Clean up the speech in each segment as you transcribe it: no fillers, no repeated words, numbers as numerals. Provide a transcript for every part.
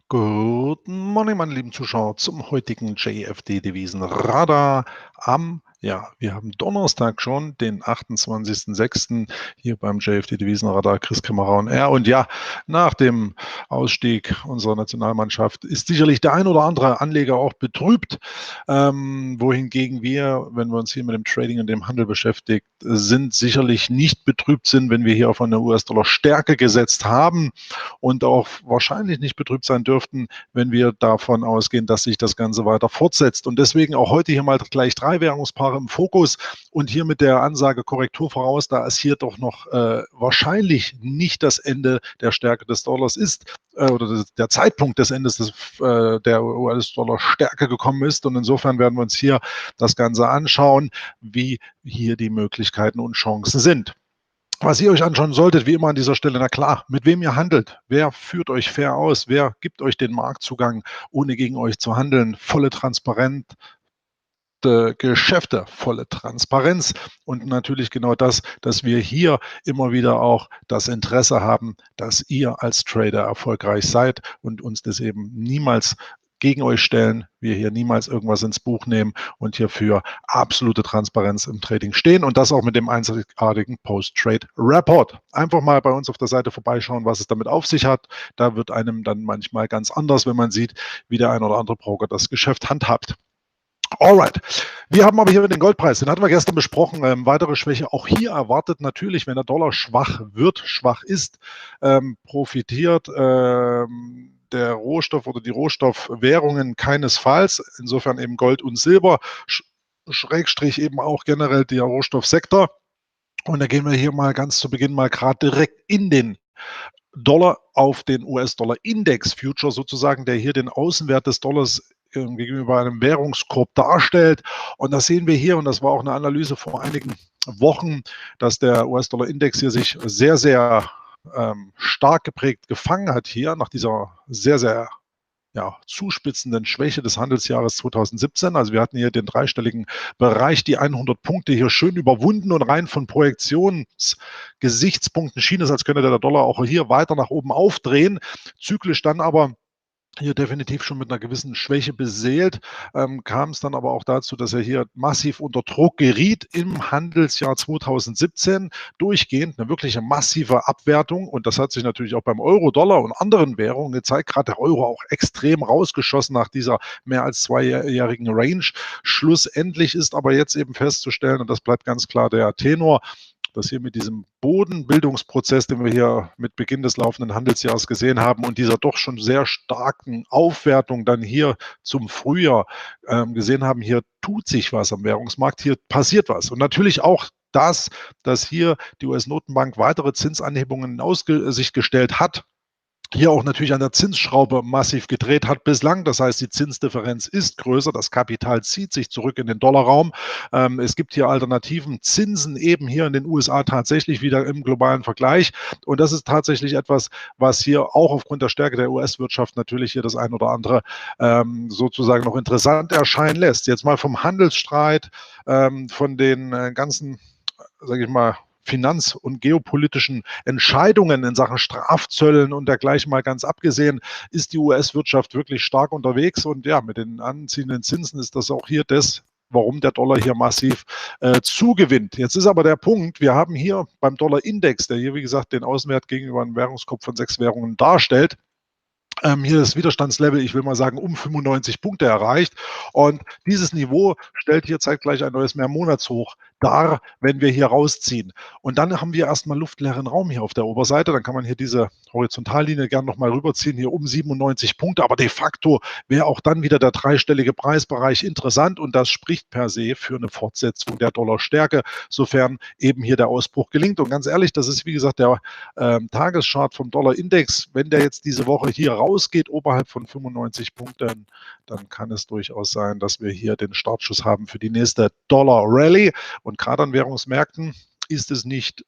Guten Morgen, meine lieben Zuschauer, zum heutigen JFD Devisenradar wir haben Donnerstag schon, den 28.06. hier beim JFD Devisenradar, Chris Kammerer und R. Und ja, nach dem Ausstieg unserer Nationalmannschaft ist sicherlich der ein oder andere Anleger auch betrübt, wohingegen wir, wenn wir uns hier mit dem Trading und dem Handel beschäftigt sind, sicherlich nicht betrübt sind, wenn wir hier auf eine US-Dollar-Stärke gesetzt haben und auch wahrscheinlich nicht betrübt sein dürften, wenn wir davon ausgehen, dass sich das Ganze weiter fortsetzt. Und deswegen auch heute hier mal gleich 3 Währungspaare im Fokus und hier mit der Ansage Korrektur voraus, da es hier doch noch wahrscheinlich nicht das Ende der Stärke des Dollars ist oder der Zeitpunkt des Endes der US-Dollar-Stärke gekommen ist. Und insofern werden wir uns hier das Ganze anschauen, wie hier die Möglichkeiten und Chancen sind. Was ihr euch anschauen solltet, wie immer an dieser Stelle, na klar, mit wem ihr handelt, wer führt euch fair aus, wer gibt euch den Marktzugang, ohne gegen euch zu handeln, volle Transparenz, Geschäfte, volle Transparenz und natürlich genau das, dass wir hier immer wieder auch das Interesse haben, dass ihr als Trader erfolgreich seid und uns das eben niemals gegen euch stellen, wir hier niemals irgendwas ins Buch nehmen und hier für absolute Transparenz im Trading stehen und das auch mit dem einzigartigen Post-Trade-Report. Einfach mal bei uns auf der Seite vorbeischauen, was es damit auf sich hat. Da wird einem dann manchmal ganz anders, wenn man sieht, wie der ein oder andere Broker das Geschäft handhabt. Alright, wir haben aber hier den Goldpreis, den hatten wir gestern besprochen, weitere Schwäche auch hier erwartet natürlich, wenn der Dollar schwach wird, schwach ist, profitiert der Rohstoff oder die Rohstoffwährungen keinesfalls, insofern eben Gold und Silber, Schrägstrich eben auch generell der Rohstoffsektor. Und da gehen wir hier mal ganz zu Beginn mal gerade direkt in den Dollar auf den US-Dollar-Index-Future sozusagen, der hier den Außenwert des Dollars gegenüber einem Währungskorb darstellt. Und das sehen wir hier, und das war auch eine Analyse vor einigen Wochen, dass der US-Dollar-Index hier sich sehr, sehr stark geprägt gefangen hat hier nach dieser sehr, sehr zuspitzenden Schwäche des Handelsjahres 2017. Also wir hatten hier den dreistelligen Bereich, die 100 Punkte hier schön überwunden und rein von Projektionsgesichtspunkten schien es, als könnte der Dollar auch hier weiter nach oben aufdrehen. Zyklisch dann aber hier definitiv schon mit einer gewissen Schwäche beseelt, kam es dann aber auch dazu, dass er hier massiv unter Druck geriet im Handelsjahr 2017, durchgehend eine wirkliche massive Abwertung und das hat sich natürlich auch beim Euro-Dollar und anderen Währungen gezeigt, gerade der Euro auch extrem rausgeschossen nach dieser mehr als zweijährigen Range. Schlussendlich ist aber jetzt eben festzustellen, und das bleibt ganz klar der Tenor, dass hier mit diesem Bodenbildungsprozess, den wir hier mit Beginn des laufenden Handelsjahres gesehen haben und dieser doch schon sehr starken Aufwertung dann hier zum Frühjahr gesehen haben, hier tut sich was am Währungsmarkt, hier passiert was. Und natürlich auch das, dass hier die US-Notenbank weitere Zinsanhebungen in Aussicht gestellt hat, hier auch natürlich an der Zinsschraube massiv gedreht hat bislang. Das heißt, die Zinsdifferenz ist größer, das Kapital zieht sich zurück in den Dollarraum. Es gibt hier alternativen Zinsen eben hier in den USA tatsächlich wieder im globalen Vergleich. Und das ist tatsächlich etwas, was hier auch aufgrund der Stärke der US-Wirtschaft natürlich hier das ein oder andere sozusagen noch interessant erscheinen lässt. Jetzt mal vom Handelsstreit, von den ganzen, sage ich mal, finanz- und geopolitischen Entscheidungen in Sachen Strafzöllen und dergleichen mal ganz abgesehen, ist die US-Wirtschaft wirklich stark unterwegs und ja, mit den anziehenden Zinsen ist das auch hier das, warum der Dollar hier massiv zugewinnt. Jetzt ist aber der Punkt, wir haben hier beim Dollar-Index, der hier wie gesagt den Außenwert gegenüber einem Währungskorb von 6 Währungen darstellt, hier das Widerstandslevel, ich will mal sagen, um 95 Punkte erreicht. Und dieses Niveau stellt hier zeitgleich ein neues Mehrmonatshoch dar, wenn wir hier rausziehen. Und dann haben wir erstmal luftleeren Raum hier auf der Oberseite. Dann kann man hier diese Horizontallinie gerne nochmal rüberziehen, hier um 97 Punkte. Aber de facto wäre auch dann wieder der dreistellige Preisbereich interessant. Und das spricht per se für eine Fortsetzung der Dollarstärke, sofern eben hier der Ausbruch gelingt. Und ganz ehrlich, das ist wie gesagt der Tageschart vom Dollarindex. Wenn der jetzt diese Woche hier rausgeht, oberhalb von 95 Punkten, dann kann es durchaus sein, dass wir hier den Startschuss haben für die nächste Dollar-Rallye. Und gerade an Währungsmärkten ist es nicht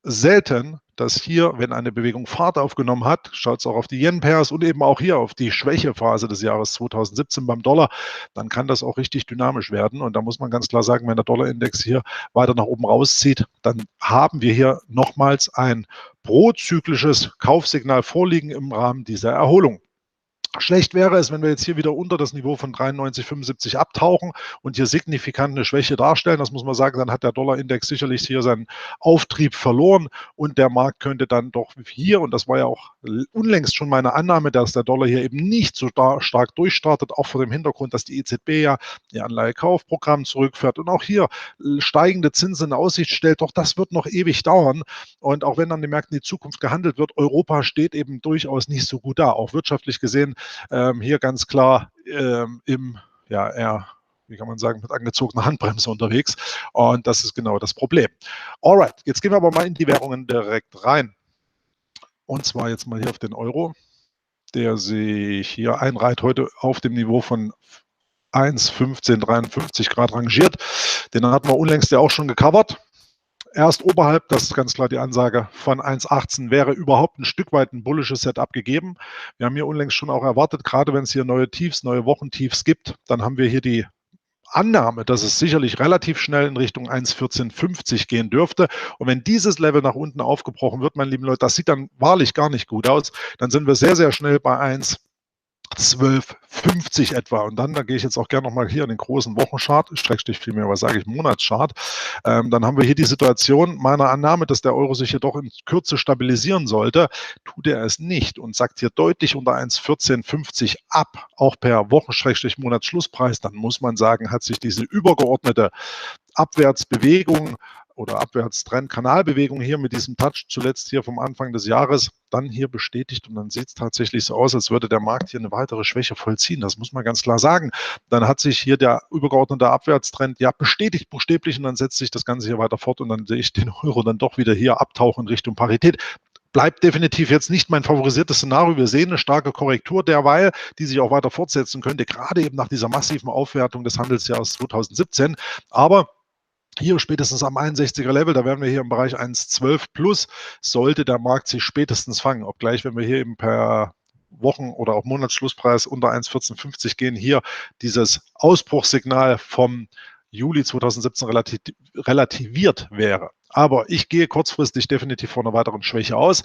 selten, dass hier, wenn eine Bewegung Fahrt aufgenommen hat, schaut es auch auf die Yen-Pairs und eben auch hier auf die Schwächephase des Jahres 2017 beim Dollar, dann kann das auch richtig dynamisch werden. Und da muss man ganz klar sagen, wenn der Dollarindex hier weiter nach oben rauszieht, dann haben wir hier nochmals ein prozyklisches Kaufsignal vorliegen im Rahmen dieser Erholung. Schlecht wäre es, wenn wir jetzt hier wieder unter das Niveau von 93,75 abtauchen und hier signifikant eine Schwäche darstellen. Das muss man sagen, dann hat der Dollarindex sicherlich hier seinen Auftrieb verloren und der Markt könnte dann doch hier, und das war ja auch unlängst schon meine Annahme, dass der Dollar hier eben nicht so stark durchstartet, auch vor dem Hintergrund, dass die EZB ja ihr Anleihekaufprogramm zurückfährt und auch hier steigende Zinsen in Aussicht stellt. Doch das wird noch ewig dauern. Und auch wenn an den Märkten die Zukunft gehandelt wird, Europa steht eben durchaus nicht so gut da, auch wirtschaftlich gesehen. Hier ganz klar ja, eher, wie kann man sagen, mit angezogener Handbremse unterwegs. Und das ist genau das Problem. Alright, jetzt gehen wir aber mal in die Währungen direkt rein. Und zwar jetzt mal hier auf den Euro, der sich hier einreiht heute auf dem Niveau von 1,1553 Grad rangiert. Den hatten wir unlängst ja auch schon gecovert. Erst oberhalb, das ist ganz klar die Ansage, von 1,18 wäre überhaupt ein Stück weit ein bullisches Setup gegeben. Wir haben hier unlängst schon auch erwartet, gerade wenn es hier neue Tiefs, neue Wochentiefs gibt, dann haben wir hier die Annahme, dass es sicherlich relativ schnell in Richtung 1,1450 gehen dürfte. Und wenn dieses Level nach unten aufgebrochen wird, meine lieben Leute, das sieht dann wahrlich gar nicht gut aus, dann sind wir sehr, sehr schnell bei 1,1250 etwa. Und dann, da gehe ich jetzt auch gerne nochmal hier in den großen Wochenchart, Schrägstrich vielmehr, was sage ich, Monatschart. Dann haben wir hier die Situation meiner Annahme, dass der Euro sich hier doch in Kürze stabilisieren sollte. Tut er es nicht und sagt hier deutlich unter 1,1450 ab, auch per Wochen-Monatsschlusspreis, dann muss man sagen, hat sich diese übergeordnete Abwärtsbewegung oder Abwärtstrend, Kanalbewegung hier mit diesem Touch zuletzt hier vom Anfang des Jahres dann hier bestätigt und dann sieht es tatsächlich so aus, als würde der Markt hier eine weitere Schwäche vollziehen. Das muss man ganz klar sagen. Dann hat sich hier der übergeordnete Abwärtstrend ja bestätigt buchstäblich und dann setzt sich das Ganze hier weiter fort und dann sehe ich den Euro dann doch wieder hier abtauchen in Richtung Parität. Bleibt definitiv jetzt nicht mein favorisiertes Szenario. Wir sehen eine starke Korrektur derweil, die sich auch weiter fortsetzen könnte, gerade eben nach dieser massiven Aufwertung des Handelsjahres 2017. Aber hier spätestens am 61er Level, da wären wir hier im Bereich 1,12 plus, sollte der Markt sich spätestens fangen. Obgleich, wenn wir hier eben per Wochen- oder auch Monatsschlusspreis unter 1,1450 gehen, hier dieses Ausbruchssignal vom Juli 2017 relativiert wäre. Aber ich gehe kurzfristig definitiv vor einer weiteren Schwäche aus.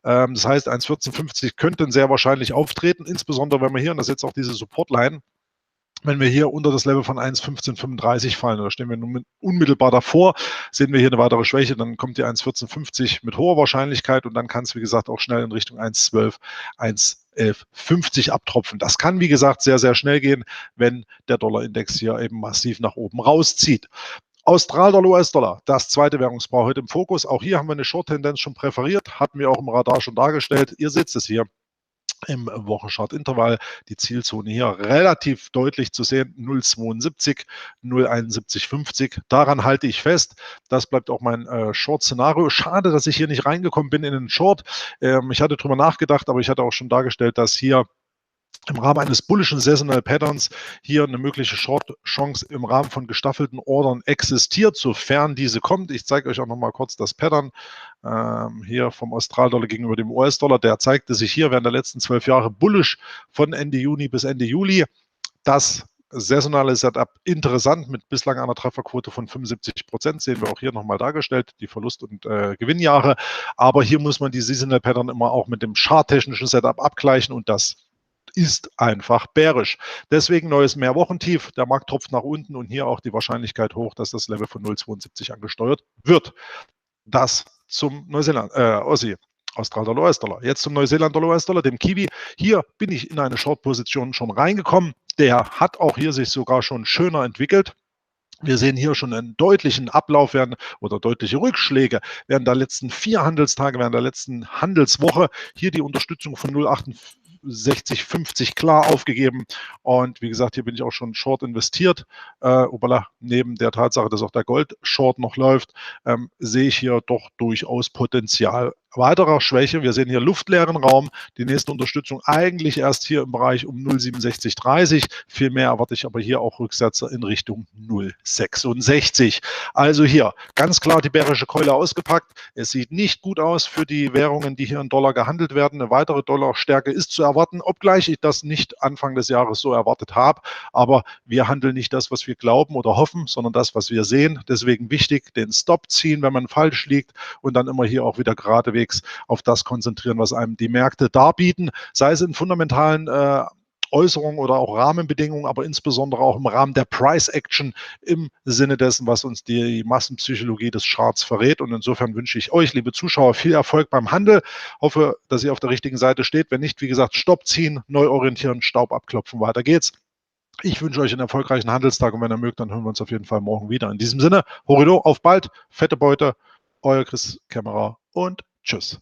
Das heißt, 1,1450 könnten sehr wahrscheinlich auftreten, insbesondere wenn wir hier, und das ist jetzt auch diese Supportline, wenn wir hier unter das Level von 1,1535 fallen, da stehen wir nun unmittelbar davor, sehen wir hier eine weitere Schwäche, dann kommt die 1,1450 mit hoher Wahrscheinlichkeit und dann kann es, wie gesagt, auch schnell in Richtung 1,12, 1,1150 abtropfen. Das kann, wie gesagt, sehr, sehr schnell gehen, wenn der Dollarindex hier eben massiv nach oben rauszieht. Australdollar, US-Dollar, das zweite Währungspaar heute im Fokus. Auch hier haben wir eine Short-Tendenz schon präferiert, hatten wir auch im Radar schon dargestellt. Ihr seht es hier im Wochenchart-Intervall, die Zielzone hier relativ deutlich zu sehen, 0,72, 0,7150. Daran halte ich fest. Das bleibt auch mein Short-Szenario. Schade, dass ich hier nicht reingekommen bin in den Short. Ich hatte drüber nachgedacht, aber ich hatte auch schon dargestellt, dass hier im Rahmen eines bullischen Seasonal Patterns hier eine mögliche Short-Chance im Rahmen von gestaffelten Ordern existiert, sofern diese kommt. Ich zeige euch auch noch mal kurz das Pattern hier vom Australdollar gegenüber dem US-Dollar. Der zeigte sich hier während der letzten 12 Jahre bullisch von Ende Juni bis Ende Juli. Das saisonale Setup interessant mit bislang einer Trefferquote von 75%, sehen wir auch hier nochmal dargestellt, die Verlust- und Gewinnjahre. Aber hier muss man die Seasonal Pattern immer auch mit dem charttechnischen Setup abgleichen und das ist einfach bärisch. Deswegen neues Mehrwochentief, der Markt tropft nach unten und hier auch die Wahrscheinlichkeit hoch, dass das Level von 0,72 angesteuert wird. Das zum Neuseeland, Aussie. Australdollar, US-Dollar. Jetzt zum Neuseeland-Dollar, US-Dollar, dem Kiwi. Hier bin ich in eine Short-Position schon reingekommen. Der hat auch hier sich sogar schon schöner entwickelt. Wir sehen hier schon einen deutlichen Ablauf oder deutliche Rückschläge während der letzten 4 Handelstage, während der letzten Handelswoche. Hier die Unterstützung von 0,6850 klar aufgegeben. Und wie gesagt, hier bin ich auch schon short investiert. Neben der Tatsache, dass auch der Gold-Short noch läuft, sehe ich hier doch durchaus Potenzial weiterer Schwäche. Wir sehen hier luftleeren Raum. Die nächste Unterstützung eigentlich erst hier im Bereich um 0,6730. Viel mehr erwarte ich aber hier auch Rücksätze in Richtung 0,66. Also hier ganz klar die bärische Keule ausgepackt. Es sieht nicht gut aus für die Währungen, die hier in Dollar gehandelt werden. Eine weitere Dollarstärke ist zu erwarten, obgleich ich das nicht Anfang des Jahres so erwartet habe. Aber wir handeln nicht das, was wir glauben oder hoffen, sondern das, was wir sehen. Deswegen wichtig, den Stop ziehen, wenn man falsch liegt und dann immer hier auch wieder geradewegs auf das konzentrieren, was einem die Märkte darbieten, sei es in fundamentalen Äußerungen oder auch Rahmenbedingungen, aber insbesondere auch im Rahmen der Price Action im Sinne dessen, was uns die Massenpsychologie des Charts verrät. Und insofern wünsche ich euch, liebe Zuschauer, viel Erfolg beim Handel. Hoffe, dass ihr auf der richtigen Seite steht. Wenn nicht, wie gesagt, Stopp ziehen, neu orientieren, Staub abklopfen, weiter geht's. Ich wünsche euch einen erfolgreichen Handelstag und wenn ihr mögt, dann hören wir uns auf jeden Fall morgen wieder. In diesem Sinne, Horrido, auf bald, fette Beute, euer Chris Kämmerer und tschüss.